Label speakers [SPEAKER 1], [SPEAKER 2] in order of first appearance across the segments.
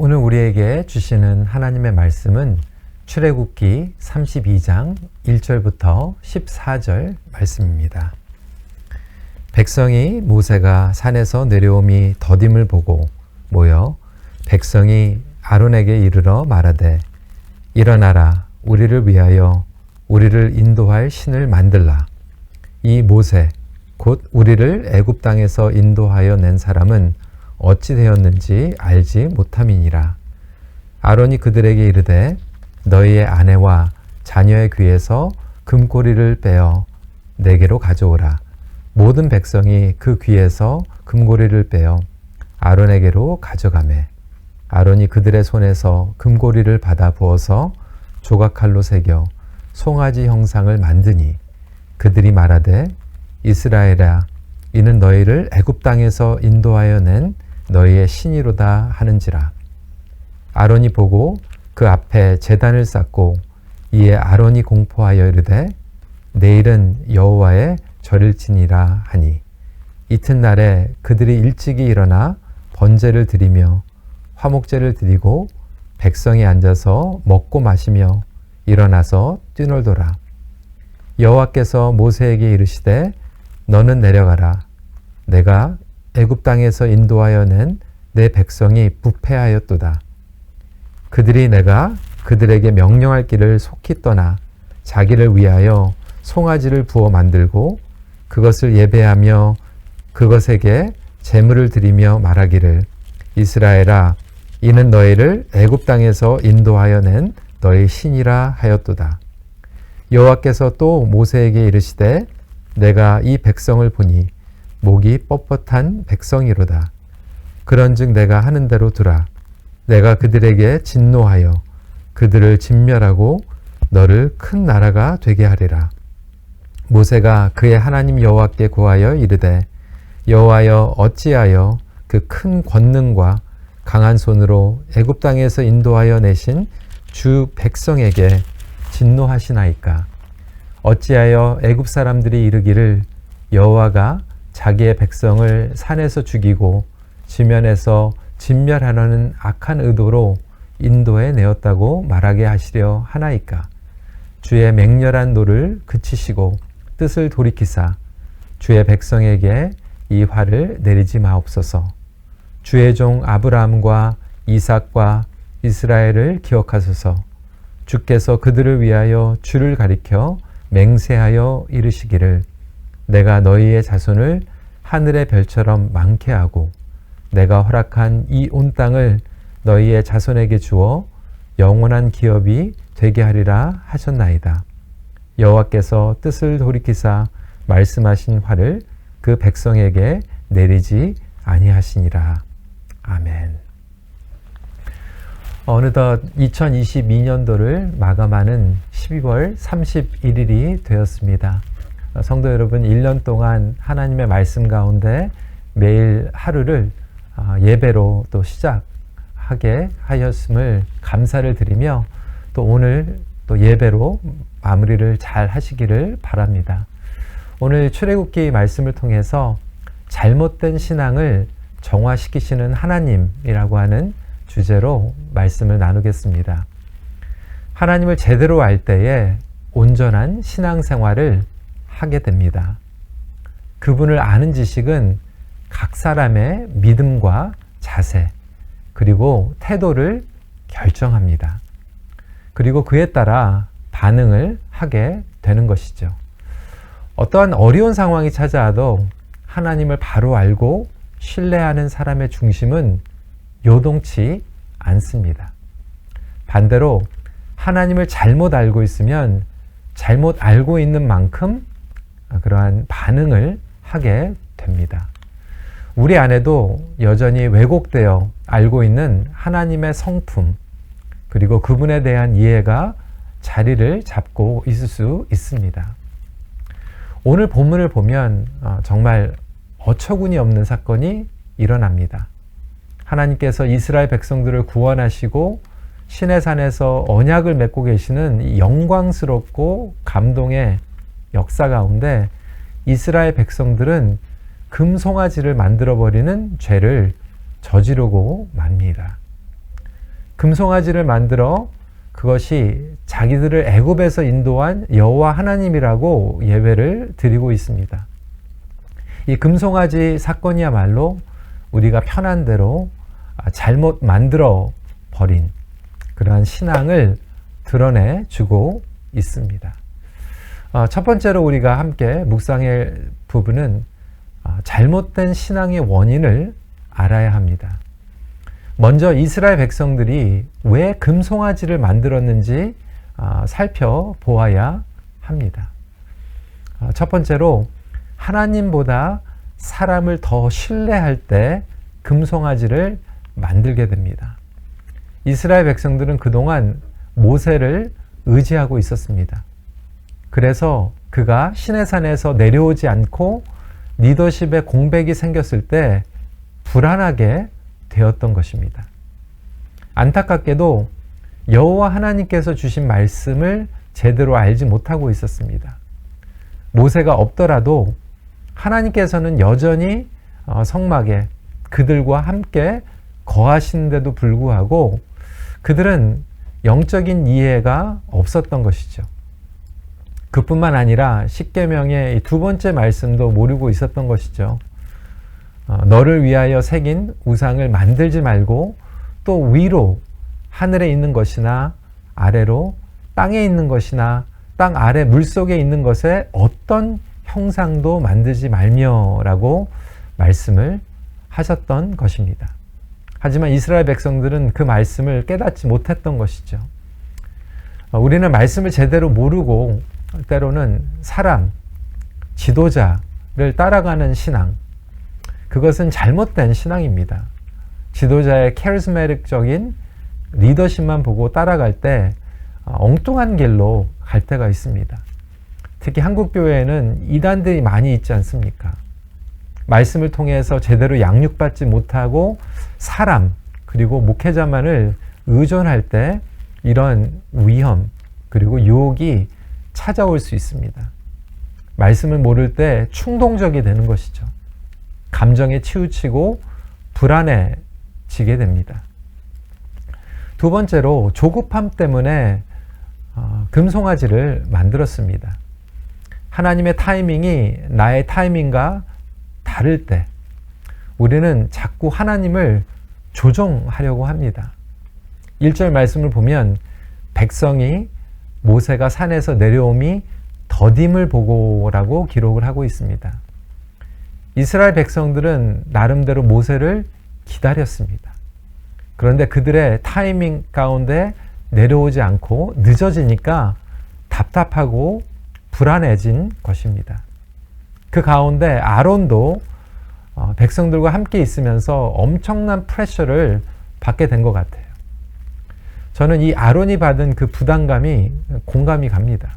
[SPEAKER 1] 오늘 우리에게 주시는 하나님의 말씀은 출애굽기 32장 1절부터 14절 말씀입니다. 백성이 모세가 산에서 내려옴이 더딤을 보고 모여 백성이 아론에게 이르러 말하되 일어나라 우리를 위하여 우리를 인도할 신을 만들라. 이 모세 곧 우리를 애굽 땅에서 인도하여 낸 사람은 어찌 되었는지 알지 못함이니라. 아론이 그들에게 이르되 너희의 아내와 자녀의 귀에서 금고리를 빼어 내게로 가져오라. 모든 백성이 그 귀에서 금고리를 빼어 아론에게로 가져가매 아론이 그들의 손에서 금고리를 받아 부어서 조각칼로 새겨 송아지 형상을 만드니 그들이 말하되 이스라엘아 이는 너희를 애굽 땅에서 인도하여 낸 너희의 신이로다 하는지라. 아론이 보고 그 앞에 제단을 쌓고 이에 아론이 공포하여 이르되 내일은 여호와의 절일지니라 하니 이튿날에 그들이 일찍이 일어나 번제를 드리며 화목제를 드리고 백성이 앉아서 먹고 마시며 일어나서 뛰놀더라. 여호와께서 모세에게 이르시되 너는 내려가라. 내가 애굽 땅에서 인도하여 낸 내 백성이 부패하였도다. 그들이 내가 그들에게 명령할 길을 속히 떠나 자기를 위하여 송아지를 부어 만들고 그것을 예배하며 그것에게 제물을 드리며 말하기를 이스라엘아 이는 너희를 애굽 땅에서 인도하여 낸 너희 신이라 하였도다. 여호와께서 또 모세에게 이르시되 내가 이 백성을 보니 목이 뻣뻣한 백성이로다. 그런즉 내가 하는 대로 두라. 내가 그들에게 진노하여 그들을 진멸하고 너를 큰 나라가 되게 하리라. 모세가 그의 하나님 여호와께 구하여 이르되 여호와여 어찌하여 그 큰 권능과 강한 손으로 애굽 땅에서 인도하여 내신 주 백성에게 진노하시나이까. 어찌하여 애굽 사람들이 이르기를 여호와가 자기의 백성을 산에서 죽이고 지면에서 진멸하려는 악한 의도로 인도해 내었다고 말하게 하시려 하나이까. 주의 맹렬한 노를 그치시고 뜻을 돌이키사 주의 백성에게 이 화를 내리지 마옵소서. 주의 종 아브라함과 이삭과 이스라엘을 기억하소서. 주께서 그들을 위하여 주를 가리켜 맹세하여 이르시기를 내가 너희의 자손을 하늘의 별처럼 많게 하고 내가 허락한 이 온 땅을 너희의 자손에게 주어 영원한 기업이 되게 하리라 하셨나이다. 여호와께서 뜻을 돌이키사 말씀하신 화를 그 백성에게 내리지 아니하시니라. 아멘. 어느덧 2022년도를 마감하는 12월 31일이 되었습니다. 성도 여러분, 1년 동안 하나님의 말씀 가운데 매일 하루를 예배로 또 시작하게 하였음을 감사를 드리며 또 오늘 또 예배로 마무리를 잘 하시기를 바랍니다. 오늘 출애굽기 말씀을 통해서 잘못된 신앙을 정화시키시는 하나님이라고 하는 주제로 말씀을 나누겠습니다. 하나님을 제대로 알 때에 온전한 신앙생활을 하게 됩니다. 그분을 아는 지식은 각 사람의 믿음과 자세 그리고 태도를 결정합니다. 그리고 그에 따라 반응을 하게 되는 것이죠. 어떠한 어려운 상황이 찾아와도 하나님을 바로 알고 신뢰하는 사람의 중심은 요동치 않습니다. 반대로 하나님을 잘못 알고 있으면 잘못 알고 있는 만큼 그러한 반응을 하게 됩니다. 우리 안에도 여전히 왜곡되어 알고 있는 하나님의 성품 그리고 그분에 대한 이해가 자리를 잡고 있을 수 있습니다. 오늘 본문을 보면 정말 어처구니 없는 사건이 일어납니다. 하나님께서 이스라엘 백성들을 구원하시고 시내산에서 언약을 맺고 계시는 이 영광스럽고 감동의 역사 가운데 이스라엘 백성들은 금송아지를 만들어버리는 죄를 저지르고 맙니다. 금송아지를 만들어 그것이 자기들을 애굽에서 인도한 여호와 하나님이라고 예배를 드리고 있습니다. 이 금송아지 사건이야말로 우리가 편한 대로 잘못 만들어 버린 그러한 신앙을 드러내 주고 있습니다. 첫 번째로 우리가 함께 묵상할 부분은 잘못된 신앙의 원인을 알아야 합니다. 먼저 이스라엘 백성들이 왜 금송아지를 만들었는지 살펴보아야 합니다. 첫 번째로 하나님보다 사람을 더 신뢰할 때 금송아지를 만들게 됩니다. 이스라엘 백성들은 그동안 모세를 의지하고 있었습니다. 그래서 그가 시내산에서 내려오지 않고 리더십에 공백이 생겼을 때 불안하게 되었던 것입니다. 안타깝게도 여호와 하나님께서 주신 말씀을 제대로 알지 못하고 있었습니다. 모세가 없더라도 하나님께서는 여전히 성막에 그들과 함께 거하시는데도 불구하고 그들은 영적인 이해가 없었던 것이죠. 그뿐만 아니라 십계명의 두 번째 말씀도 모르고 있었던 것이죠. 너를 위하여 새긴 우상을 만들지 말고 또 위로 하늘에 있는 것이나 아래로 땅에 있는 것이나 땅 아래 물속에 있는 것에 어떤 형상도 만들지 말며라고 말씀을 하셨던 것입니다. 하지만 이스라엘 백성들은 그 말씀을 깨닫지 못했던 것이죠. 우리는 말씀을 제대로 모르고 때로는 사람, 지도자를 따라가는 신앙, 그것은 잘못된 신앙입니다. 지도자의 카리스마틱적인 리더십만 보고 따라갈 때 엉뚱한 길로 갈 때가 있습니다. 특히 한국교회에는 이단들이 많이 있지 않습니까? 말씀을 통해서 제대로 양육받지 못하고 사람 그리고 목회자만을 의존할 때 이런 위험 그리고 유혹이 찾아올 수 있습니다. 말씀을 모를 때 충동적이 되는 것이죠. 감정에 치우치고 불안해지게 됩니다. 두 번째로 조급함 때문에 금송아지를 만들었습니다. 하나님의 타이밍이 나의 타이밍과 다를 때 우리는 자꾸 하나님을 조종하려고 합니다. 1절 말씀을 보면 백성이 모세가 산에서 내려옴이 더딤을 보고라고 기록을 하고 있습니다. 이스라엘 백성들은 나름대로 모세를 기다렸습니다. 그런데 그들의 타이밍 가운데 내려오지 않고 늦어지니까 답답하고 불안해진 것입니다. 그 가운데 아론도 백성들과 함께 있으면서 엄청난 프레셔를 받게 된 것 같아요. 저는 이 아론이 받은 그 부담감이 공감이 갑니다.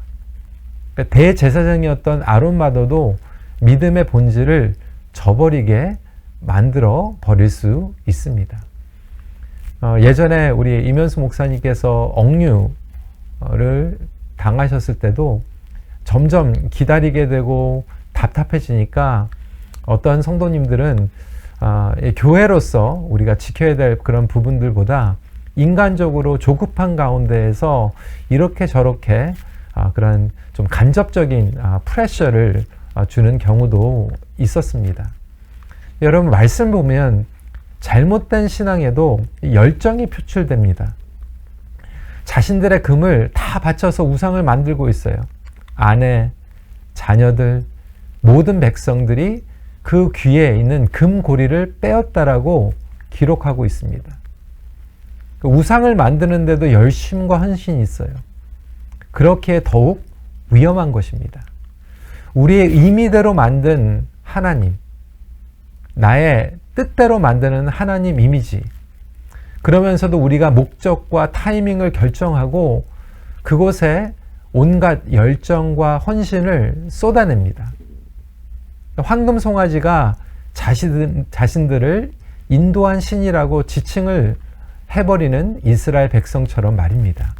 [SPEAKER 1] 대제사장이었던 아론마저도 믿음의 본질을 저버리게 만들어 버릴 수 있습니다. 예전에 우리 이면수 목사님께서 억류를 당하셨을 때도 점점 기다리게 되고 답답해지니까 어떤 성도님들은 교회로서 우리가 지켜야 될 그런 부분들보다 인간적으로 조급한 가운데에서 이렇게 저렇게 그런 좀 간접적인 프레셔를 주는 경우도 있었습니다. 여러분 말씀 보면 잘못된 신앙에도 열정이 표출됩니다. 자신들의 금을 다 바쳐서 우상을 만들고 있어요. 아내, 자녀들, 모든 백성들이 그 귀에 있는 금고리를 빼었다라고 기록하고 있습니다. 우상을 만드는데도 열심과 헌신이 있어요. 그렇게 더욱 위험한 것입니다. 우리의 임의대로 만든 하나님, 나의 뜻대로 만드는 하나님 이미지, 그러면서도 우리가 목적과 타이밍을 결정하고 그곳에 온갖 열정과 헌신을 쏟아냅니다. 황금송아지가 자신들을 인도한 신이라고 지칭을 해버리는 이스라엘 백성처럼 말입니다.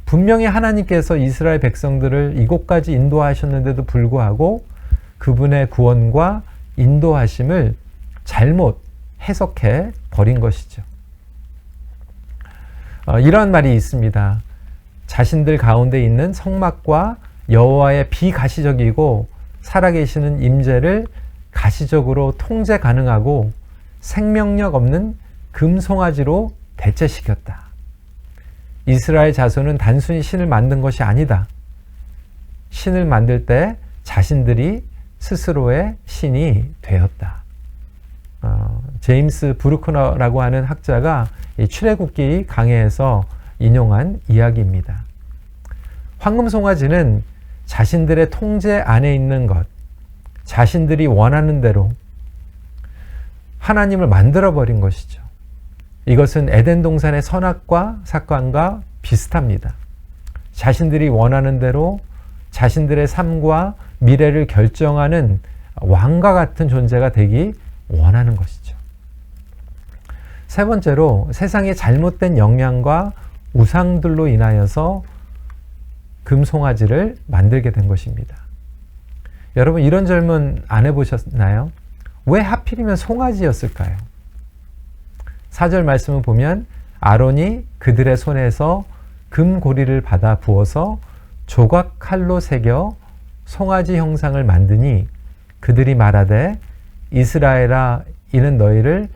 [SPEAKER 1] 분명히 하나님께서 이스라엘 백성들을 이곳까지 인도하셨는데도 불구하고 그분의 구원과 인도하심을 잘못 해석해 버린 것이죠. 이런 말이 있습니다. 자신들 가운데 있는 성막과 여호와의 비가시적이고 살아계시는 임재를 가시적으로 통제 가능하고 생명력 없는 금송아지로 대체시켰다. 이스라엘 자손은 단순히 신을 만든 것이 아니다. 신을 만들 때 자신들이 스스로의 신이 되었다. 제임스 브루크너라고 하는 학자가 이 출애굽기 강해에서 인용한 이야기입니다. 황금송아지는 자신들의 통제 안에 있는 것, 자신들이 원하는 대로 하나님을 만들어버린 것이죠. 이것은 에덴 동산의 선악과 삭관과 비슷합니다. 자신들이 원하는 대로 자신들의 삶과 미래를 결정하는 왕과 같은 존재가 되기 원하는 것이죠. 세 번째로 세상의 잘못된 영향과 우상들로 인하여서 금송아지를 만들게 된 것입니다. 여러분 이런 질문 안 해보셨나요? 왜 하필이면 송아지였을까요? 4절 말씀을 보면 아론이 그들의 손에서 금고리를 받아 부어서 조각 칼로 새겨 송아지 형상을 만드니 그들이 말하되 이스라엘아 이는 너희를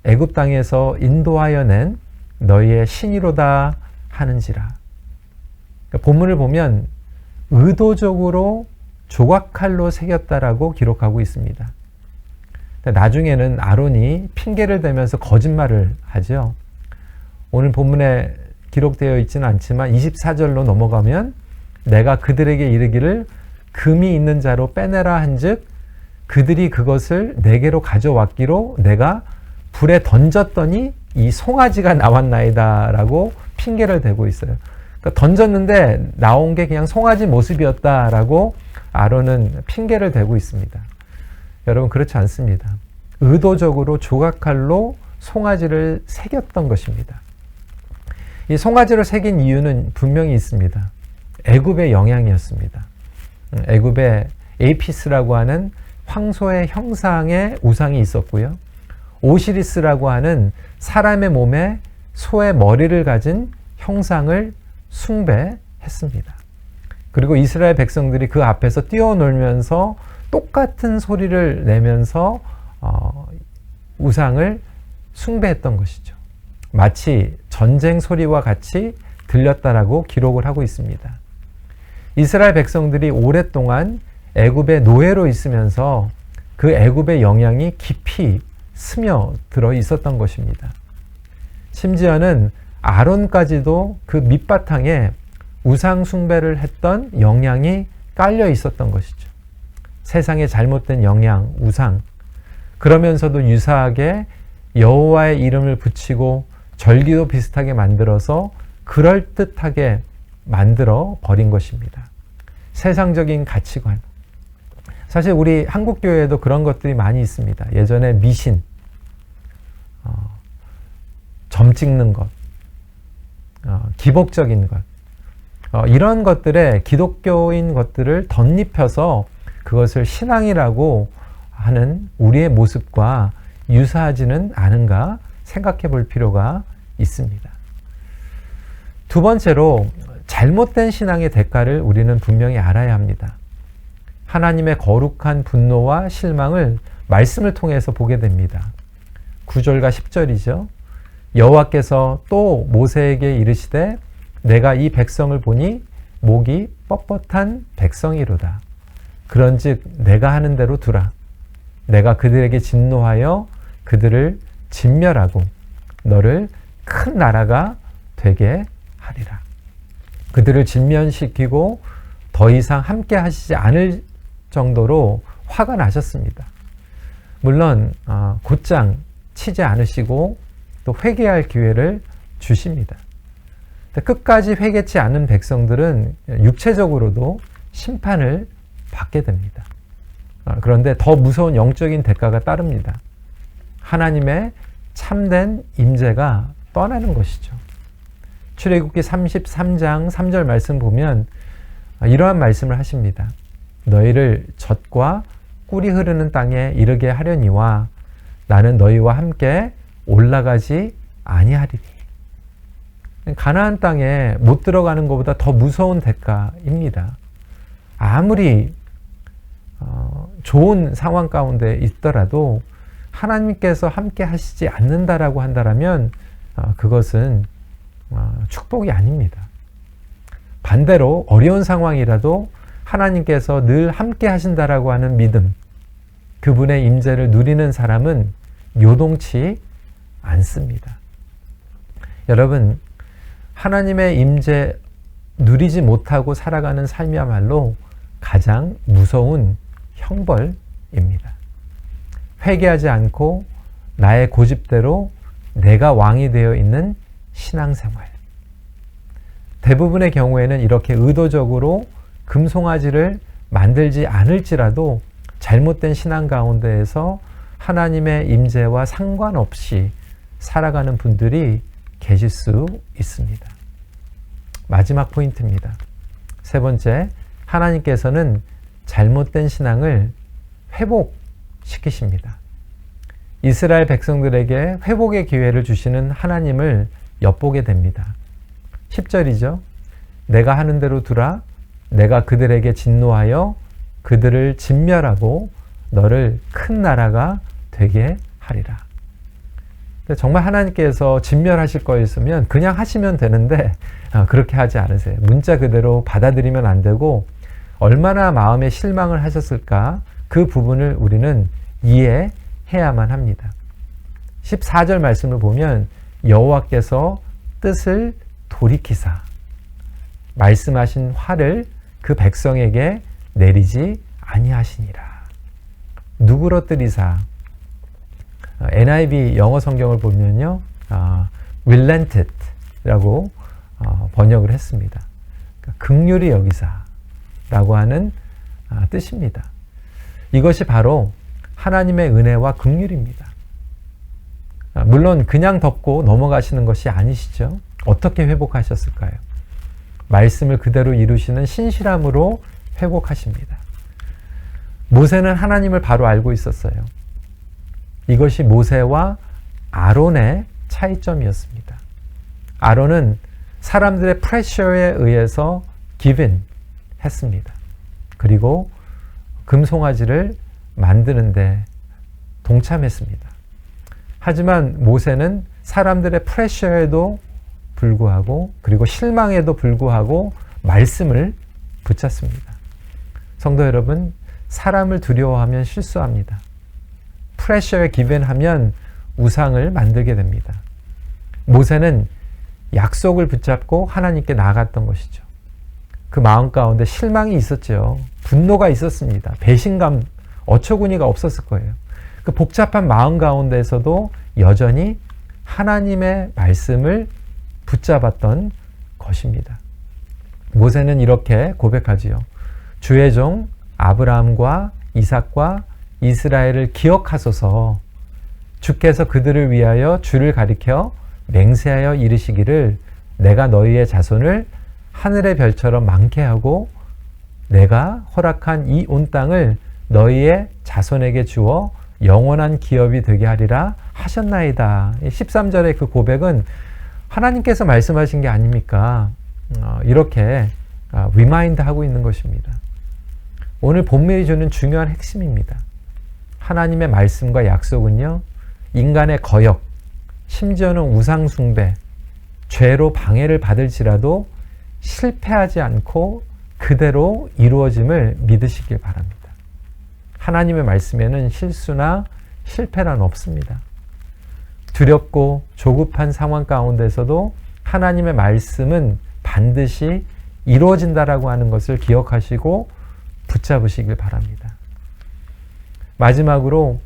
[SPEAKER 1] 애굽 땅에서 인도하여 낸 너희의 신이로다 하는지라. 그러니까 본문을 보면 의도적으로 조각칼로 새겼다라고 기록하고 있습니다. 나중에는 아론이 핑계를 대면서 거짓말을 하죠. 오늘 본문에 기록되어 있지는 않지만 24절로 넘어가면 내가 그들에게 이르기를 금이 있는 자로 빼내라 한즉 그들이 그것을 내게로 가져왔기로 내가 불에 던졌더니 이 송아지가 나왔나이다 라고 핑계를 대고 있어요. 그러니까 던졌는데 나온 게 그냥 송아지 모습이었다라고 아론은 핑계를 대고 있습니다. 여러분 그렇지 않습니다. 의도적으로 조각칼로 송아지를 새겼던 것입니다. 이 송아지를 새긴 이유는 분명히 있습니다. 애굽의 영향이었습니다. 애굽에 에이피스라고 하는 황소의 형상의 우상이 있었고요. 오시리스라고 하는 사람의 몸에 소의 머리를 가진 형상을 숭배했습니다. 그리고 이스라엘 백성들이 그 앞에서 뛰어놀면서 똑같은 소리를 내면서 우상을 숭배했던 것이죠. 마치 전쟁 소리와 같이 들렸다라고 기록을 하고 있습니다. 이스라엘 백성들이 오랫동안 애굽의 노예로 있으면서 그 애굽의 영향이 깊이 스며들어 있었던 것입니다. 심지어는 아론까지도 그 밑바탕에 우상 숭배를 했던 영향이 깔려 있었던 것이죠. 세상의 잘못된 영향, 우상. 그러면서도 유사하게 여호와의 이름을 붙이고 절기도 비슷하게 만들어서 그럴듯하게 만들어 버린 것입니다. 세상적인 가치관. 사실 우리 한국교회에도 그런 것들이 많이 있습니다. 예전에 미신, 점 찍는 것, 기복적인 것, 이런 것들에 기독교인 것들을 덧입혀서 그것을 신앙이라고 하는 우리의 모습과 유사하지는 않은가 생각해 볼 필요가 있습니다. 두 번째로 잘못된 신앙의 대가를 우리는 분명히 알아야 합니다. 하나님의 거룩한 분노와 실망을 말씀을 통해서 보게 됩니다. 9절과 10절이죠. 여호와께서 또 모세에게 이르시되 내가 이 백성을 보니 목이 뻣뻣한 백성이로다. 그런즉 내가 하는 대로 두라. 내가 그들에게 진노하여 그들을 진멸하고 너를 큰 나라가 되게 하리라. 그들을 진면시키고 더 이상 함께 하시지 않을 정도로 화가 나셨습니다. 물론 곧장 치지 않으시고 또 회개할 기회를 주십니다. 끝까지 회개치 않은 백성들은 육체적으로도 심판을 받게 됩니다. 그런데 더 무서운 영적인 대가가 따릅니다. 하나님의 참된 임재가 떠나는 것이죠. 출애굽기 33장 3절 말씀 보면 이러한 말씀을 하십니다. 너희를 젖과 꿀이 흐르는 땅에 이르게 하려니와 나는 너희와 함께 올라가지 아니하리니. 가나안 땅에 못 들어가는 것보다 더 무서운 대가입니다. 아무리 좋은 상황 가운데 있더라도 하나님께서 함께 하시지 않는다라고 한다면 그것은 축복이 아닙니다. 반대로 어려운 상황이라도 하나님께서 늘 함께 하신다라고 하는 믿음, 그분의 임재를 누리는 사람은 요동치 않습니다. 여러분, 하나님의 임재 누리지 못하고 살아가는 삶이야말로 가장 무서운 형벌입니다. 회개하지 않고 나의 고집대로 내가 왕이 되어 있는 신앙생활. 대부분의 경우에는 이렇게 의도적으로 금송아지를 만들지 않을지라도 잘못된 신앙 가운데에서 하나님의 임재와 상관없이 살아가는 분들이 계실 수 있습니다. 마지막 포인트입니다. 세 번째, 하나님께서는 잘못된 신앙을 회복시키십니다. 이스라엘 백성들에게 회복의 기회를 주시는 하나님을 엿보게 됩니다. 10절이죠. 내가 하는 대로 두라. 내가 그들에게 진노하여 그들을 진멸하고 너를 큰 나라가 되게 하리라. 정말 하나님께서 진멸하실 거였으면 그냥 하시면 되는데 그렇게 하지 않으세요. 문자 그대로 받아들이면 안 되고 얼마나 마음에 실망을 하셨을까, 그 부분을 우리는 이해해야만 합니다. 14절 말씀을 보면 여호와께서 뜻을 돌이키사 말씀하신 화를 그 백성에게 내리지 아니하시니라. 누구로 뜨리사? NIV 영어 성경을 보면요, relented 라고 번역을 했습니다. 그러니까 긍휼히 여기사라고 하는 뜻입니다. 이것이 바로 하나님의 은혜와 긍휼입니다. 물론 그냥 덮고 넘어가시는 것이 아니시죠. 어떻게 회복하셨을까요? 말씀을 그대로 이루시는 신실함으로 회복하십니다. 모세는 하나님을 바로 알고 있었어요. 이것이 모세와 아론의 차이점이었습니다. 아론은 사람들의 프레셔에 의해서 기빈 했습니다. 그리고 금송아지를 만드는데 동참했습니다. 하지만 모세는 사람들의 프레셔에도 불구하고, 그리고 실망에도 불구하고 말씀을 붙잡습니다. 성도 여러분, 사람을 두려워하면 실수합니다. 프레셔에 기ven하면 우상을 만들게 됩니다. 모세는 약속을 붙잡고 하나님께 나아갔던 것이죠. 그 마음 가운데 실망이 있었죠. 분노가 있었습니다. 배신감, 어처구니가 없었을 거예요. 그 복잡한 마음 가운데에서도 여전히 하나님의 말씀을 붙잡았던 것입니다. 모세는 이렇게 고백하지요. 주의 종 아브라함과 이삭과 이스라엘을 기억하소서. 주께서 그들을 위하여 주를 가리켜 맹세하여 이르시기를 내가 너희의 자손을 하늘의 별처럼 많게 하고 내가 허락한 이 온 땅을 너희의 자손에게 주어 영원한 기업이 되게 하리라 하셨나이다. 13절의 그 고백은 하나님께서 말씀하신 게 아닙니까? 이렇게 리마인드 하고 있는 것입니다. 오늘 본문이 주는 중요한 핵심입니다. 하나님의 말씀과 약속은요, 인간의 거역, 심지어는 우상 숭배, 죄로 방해를 받을지라도 실패하지 않고 그대로 이루어짐을 믿으시길 바랍니다. 하나님의 말씀에는 실수나 실패란 없습니다. 두렵고 조급한 상황 가운데서도 하나님의 말씀은 반드시 이루어진다라고 하는 것을 기억하시고 붙잡으시길 바랍니다. 마지막으로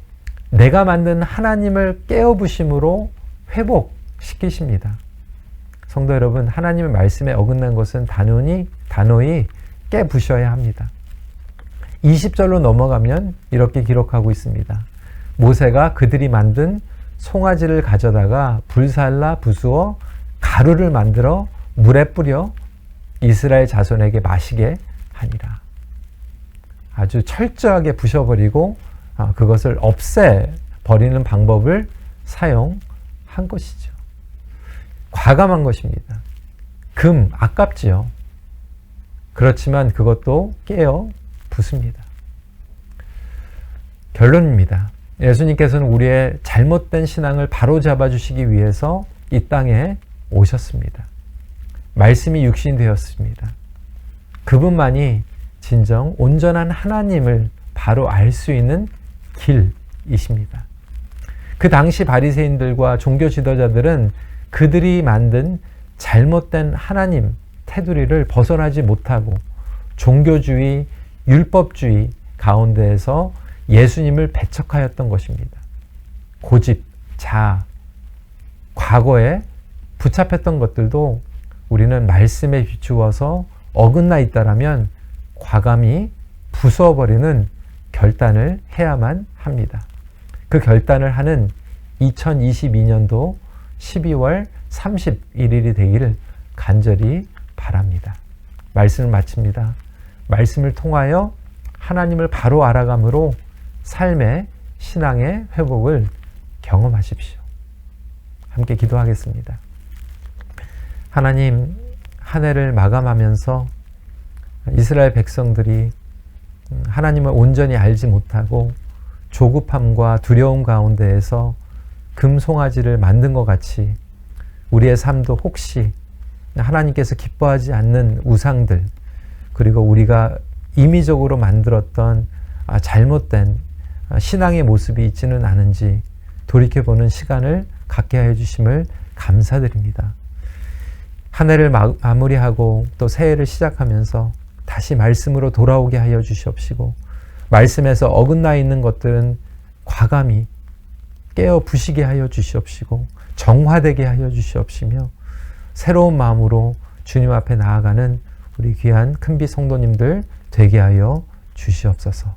[SPEAKER 1] 내가 만든 하나님을 깨어부심으로 회복시키십니다. 성도 여러분, 하나님의 말씀에 어긋난 것은 단호히 깨부셔야 합니다. 20절로 넘어가면 이렇게 기록하고 있습니다. 모세가 그들이 만든 송아지를 가져다가 불살라 부수어 가루를 만들어 물에 뿌려 이스라엘 자손에게 마시게 하니라. 아주 철저하게 부셔버리고 그것을 없애버리는 방법을 사용한 것이죠. 과감한 것입니다. 금 아깝지요. 그렇지만 그것도 깨어 부숩니다. 결론입니다. 예수님께서는 우리의 잘못된 신앙을 바로잡아 주시기 위해서 이 땅에 오셨습니다. 말씀이 육신이 되었습니다. 그분만이 진정 온전한 하나님을 바로 알 수 있는 길이십니다. 그 당시 바리새인들과 종교 지도자들은 그들이 만든 잘못된 하나님 테두리를 벗어나지 못하고 종교주의, 율법주의 가운데에서 예수님을 배척하였던 것입니다. 고집, 자아, 과거에 붙잡혔던 것들도 우리는 말씀에 비추어서 어긋나 있다라면 과감히 부숴버리는 결단을 해야만 합니다. 그 결단을 하는 2022년도 12월 31일이 되기를 간절히 바랍니다. 말씀을 마칩니다. 말씀을 통하여 하나님을 바로 알아감으로 삶의 신앙의 회복을 경험하십시오. 함께 기도하겠습니다. 하나님, 한 해를 마감하면서 이스라엘 백성들이 하나님을 온전히 알지 못하고 조급함과 두려움 가운데에서 금송아지를 만든 것 같이 우리의 삶도 혹시 하나님께서 기뻐하지 않는 우상들, 그리고 우리가 임의적으로 만들었던 잘못된 신앙의 모습이 있지는 않은지 돌이켜보는 시간을 갖게 하여 주심을 감사드립니다. 한 해를 마무리하고 또 새해를 시작하면서 다시 말씀으로 돌아오게 하여 주시옵시고, 말씀에서 어긋나 있는 것들은 과감히 깨어 부시게 하여 주시옵시고, 정화되게 하여 주시옵시며, 새로운 마음으로 주님 앞에 나아가는 우리 귀한 큰비 성도님들 되게 하여 주시옵소서.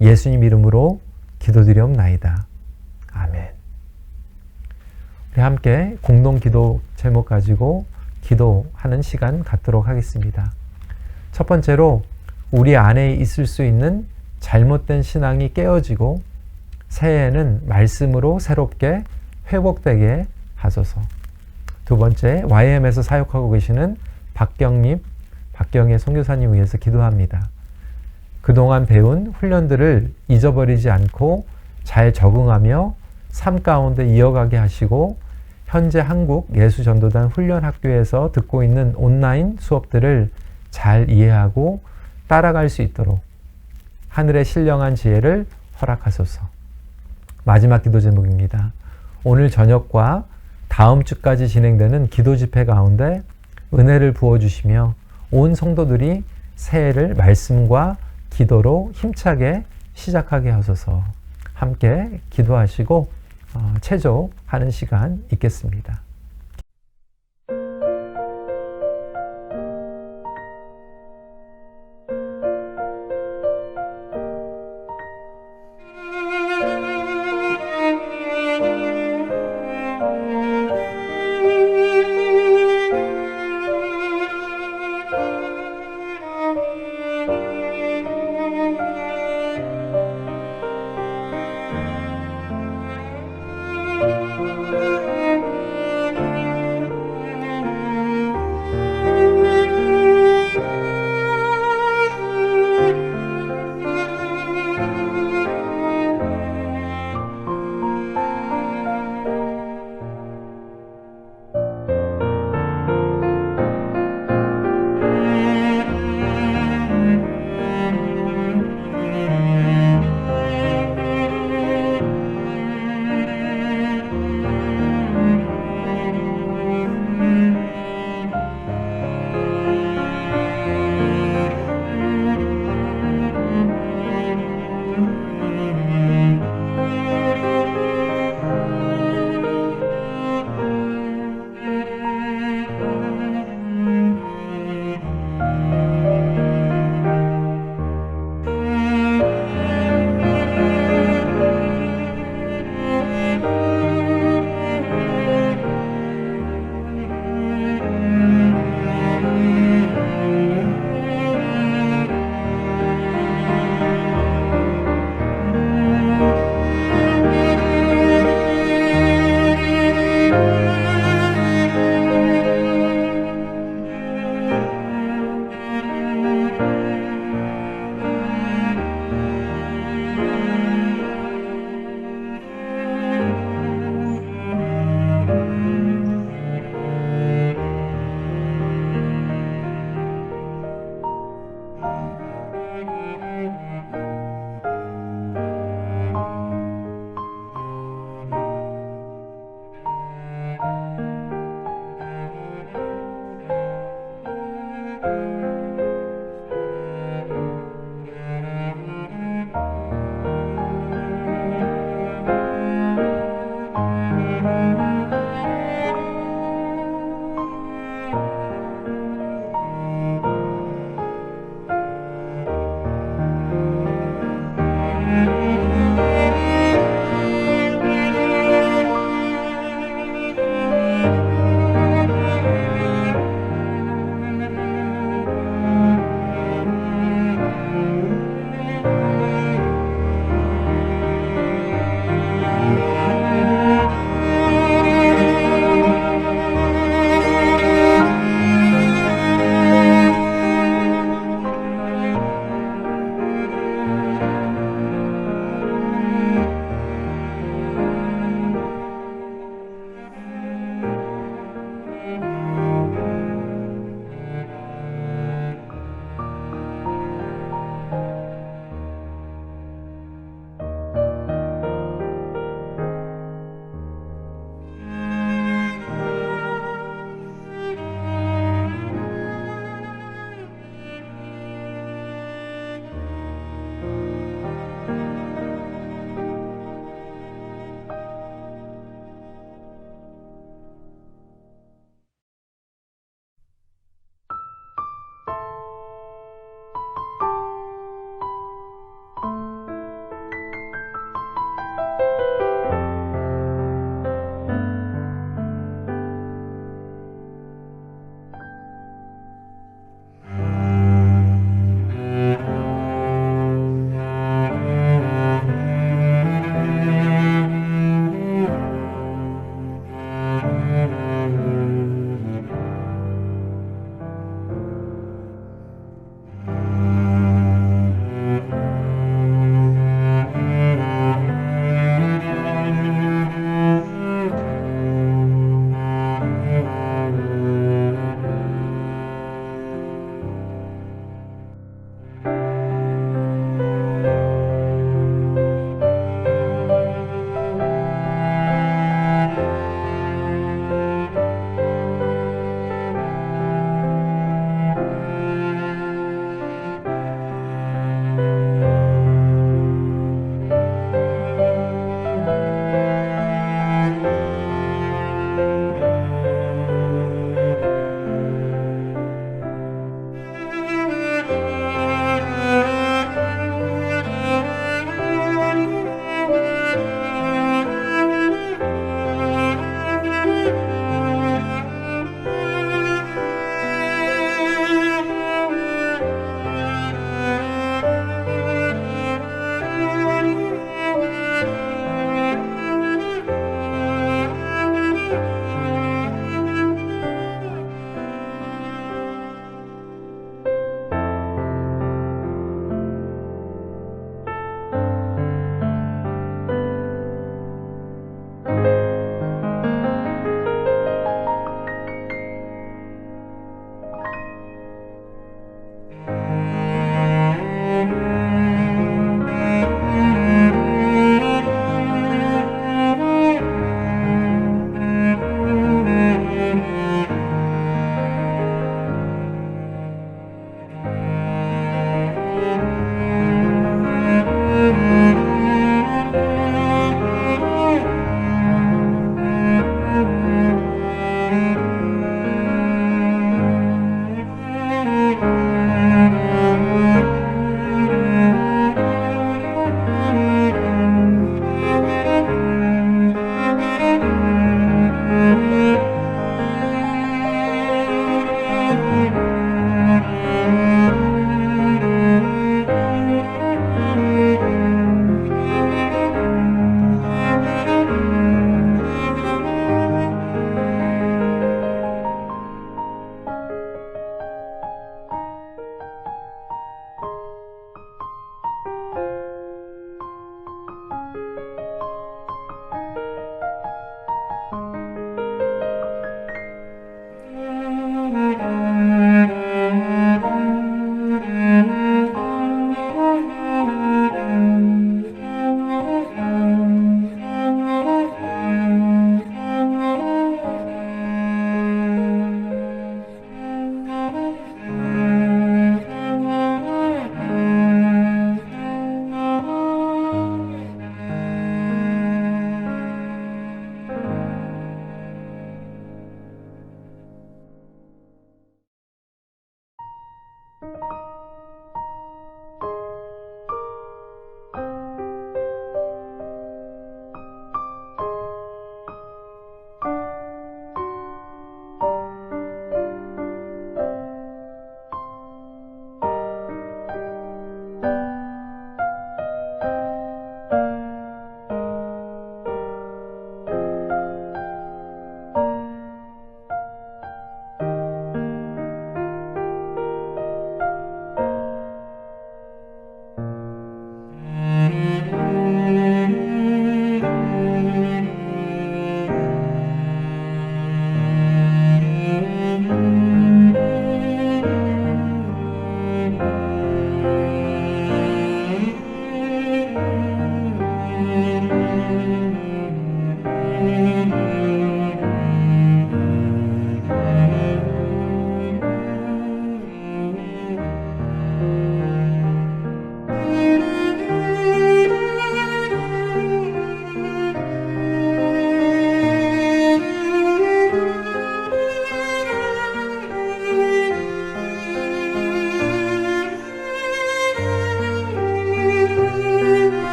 [SPEAKER 1] 예수님 이름으로 기도드리옵나이다. 아멘. 우리 함께 공동 기도 제목 가지고 기도하는 시간 갖도록 하겠습니다. 첫 번째로 우리 안에 있을 수 있는 잘못된 신앙이 깨어지고 새해에는 말씀으로 새롭게 회복되게 하소서. 두 번째, YM에서 사역하고 계시는 박경혜 선교사님 위해서 기도합니다. 그동안 배운 훈련들을 잊어버리지 않고 잘 적응하며 삶 가운데 이어가게 하시고, 현재 한국 예수전도단 훈련학교에서 듣고 있는 온라인 수업들을 잘 이해하고 따라갈 수 있도록 하늘의 신령한 지혜를 허락하소서. 마지막 기도 제목입니다. 오늘 저녁과 다음 주까지 진행되는 기도 집회 가운데 은혜를 부어주시며 온 성도들이 새해를 말씀과 기도로 힘차게 시작하게 하소서. 함께 기도하시고 체조하는 시간 있겠습니다.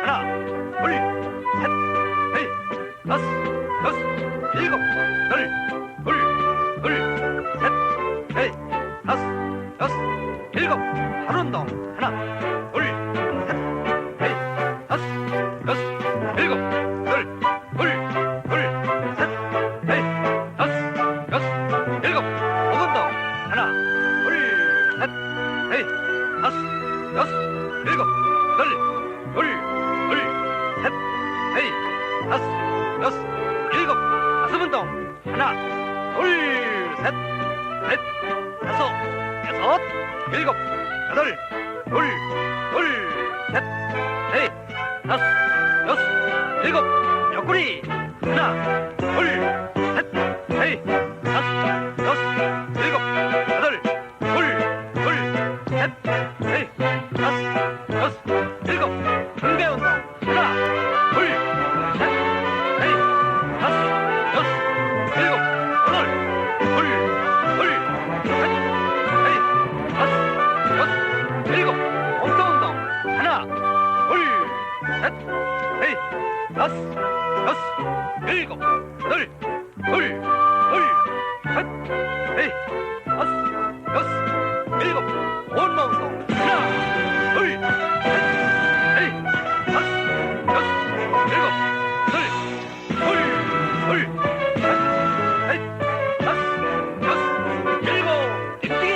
[SPEAKER 2] 하나, 둘, 셋, 넷, 다섯, 여섯, 일곱, 여덟, 둘, 셋, 넷, 다섯, 여섯, 일곱, 발 운동. 하나, 둘, 셋, 넷, 다섯, 여섯, 일곱, 여덟, 셋, 넷, 다섯, 여섯, 일곱, 목 운동. 하나, 둘, 셋, 넷, 다섯, 여섯, 일곱, 여덟, 셋, 넷, 다섯, 여섯, 일곱, 가슴 운동. 하나, 둘, 셋, 넷, 다섯, 여섯, 일곱, 여덟, 셋, 넷, 다섯, 여섯, 일곱, 옆구리. 하나, 둘, 셋, 넷, 다섯, 여섯, 일곱, 여덟, 셋, 넷, 다섯, 여섯, 일곱, 등배 운동. 하나, 둘, 셋, 넷, 다섯, 여섯, 일곱, 여덟, 셋, 넷, 다섯, 여섯, 일곱, 몸통 운동. 하나, 둘, 셋, 넷, 다섯, 여섯, 일곱, 여덟, 셋, 넷, 다섯, 여섯, 일곱, 온몸 운동. 하나, 둘, 셋, 넷, 다섯, 여섯, 일곱, 여덟, 셋, 넷, 다섯, 여섯, 일곱, 뒤뛰기.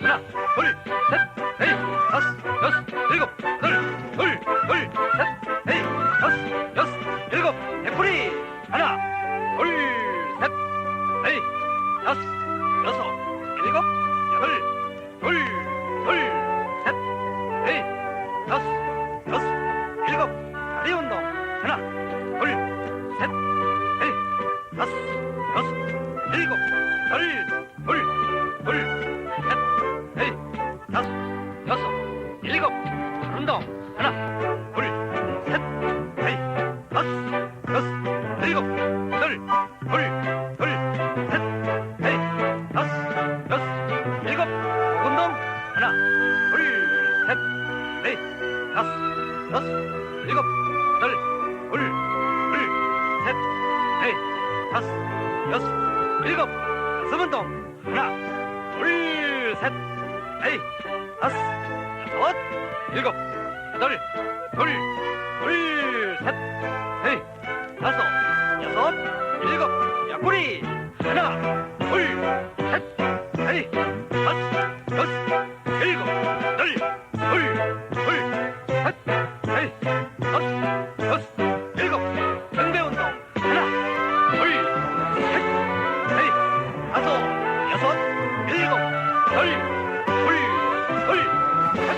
[SPEAKER 2] 하나, 둘, 셋, 넷, 다섯, 여섯, 일곱, 여덟, 셋, 넷, 다섯, 여섯, 일곱, 옆구리. 하나, 둘, 셋, 넷, 다섯, 여섯, 일곱, 여덟, 셋, 넷, 다섯, 여섯, 일곱, 다리 운동. 하나, 둘, 셋, 넷, 다섯, 여섯, 일곱, 여덟, 셋, 넷, 다섯, 여섯, 일곱, 발 운동. 하나, 둘, 셋, 넷, 다섯, 여섯, 일곱, 여덟, 셋, 넷, 다섯, 여섯, 일곱, 목 운동. 하나, 둘, 셋, 넷, 다섯, 여섯, 일곱, 여덟, 셋, 넷, 다섯, 여섯, 일곱, 가슴 운동. 하나, 둘, 셋, 넷, 다섯, 여섯, 일곱, 여덟, 셋, 넷, 다섯, 여섯, 일곱, 옆구리. 하나, 둘, 셋, 넷, 다섯, 여섯, 일곱, 여덟, 셋, 넷, 다섯, 여섯, 일곱, 등배 운동. 하나, 둘, 셋, 넷, 다섯, 여섯, 일곱, 여덟, 셋,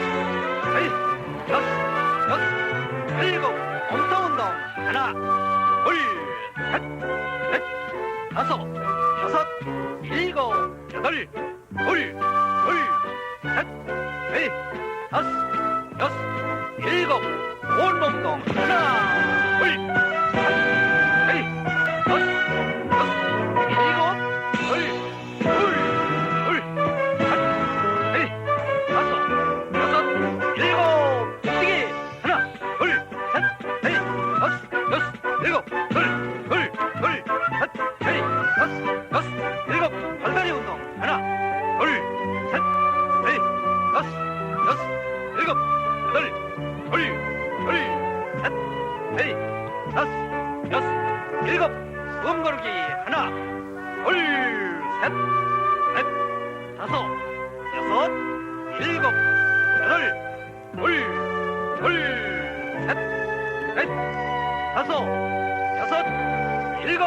[SPEAKER 2] 넷, 다섯, 여섯, 일곱, 몸통 운동. 하나, 둘, 셋, 넷, 다섯, 여섯, 일곱, 여덟, 셋, 넷, 다섯, 여섯, 일곱, 온몸 운동. 하나, 둘, 셋, 넷, 다섯, 여섯, 일곱, 셋, 넷, 다섯, 여섯, 일곱, 뛰기. 하나, 둘, 셋, 넷, 다섯, 여섯, 일곱, 셋, 넷, 다섯, 여섯, 일곱, 발다리 운동. 하나, 둘, 셋, 넷, 다섯, 여섯, 일곱, 여덟, 셋, 넷, 다섯, 여섯, 일곱, 숨 고르기. 하나, 둘, 셋, 넷, 다섯, 여섯, 일곱, 여덟, 셋, 넷, 다섯, 여섯, 일곱,